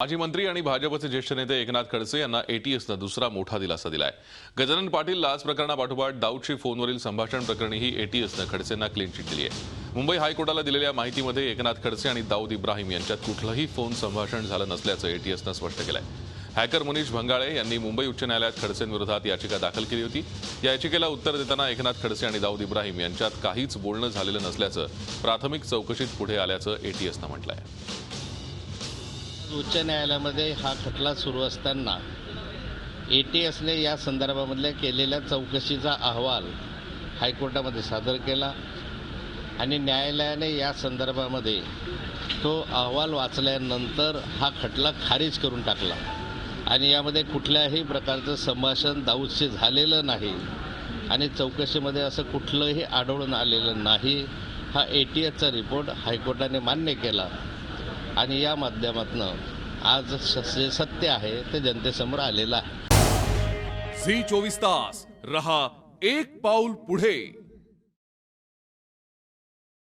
माजी मंत्री आणि भाजपचे ज्येष्ठ नेते एकनाथ खडसे यांना एटीएसनं दुसरा मोठा दिलासा दिलाय। गजानन पाटील लाच प्रकरणापाठोपाठ दाऊदची फोनवरील संभाषण प्रकरणीही एटीएसनं खडसेंना क्लीन चिट दिली आहे। मुंबई हायकोर्टाला दिलेल्या माहितीमध्ये एकनाथ खडसे आणि दाऊद इब्राहिम यांच्यात कुठलंही फोन संभाषण झालं नसल्याचं एटीएसनं स्पष्ट केलंय। हॅकर मनीष भंगाळे यांनी मुंबई उच्च न्यायालयात खडसेंविरोधात याचिका दाखल केली होती। या याचिकेला उत्तर देताना एकनाथ खडसे आणि दाऊद इब्राहिम यांच्यात काहीच बोलणं झालेलं नसल्याचं प्राथमिक चौकशीत पुढे आल्याचं एटीएसनं म्हटलंय। उच्च न्यायालयामध्ये हा खटला सुरू असताना एटीएसने या संदर्भामधल्या केलेल्या चौकशीचा अहवाल हायकोर्टामध्ये सादर केला आणि न्यायालयाने या संदर्भामध्ये तो अहवाल वाचल्यानंतर हा खटला खारिज करून टाकला आणि यामध्ये कुठल्याही प्रकारचं संभाषण दाऊदशी झालेलं नाही आणि चौकशीमध्ये असं कुठलंही आढळून आलेलं नाही। हा एटीएसचा रिपोर्ट हायकोर्टाने मान्य केला आणि या माध्यमातून आज जे सत्य आहे ते जनतेसमोर आलेलं आहे। झी 24 तास रहा एक पाऊल पुढे।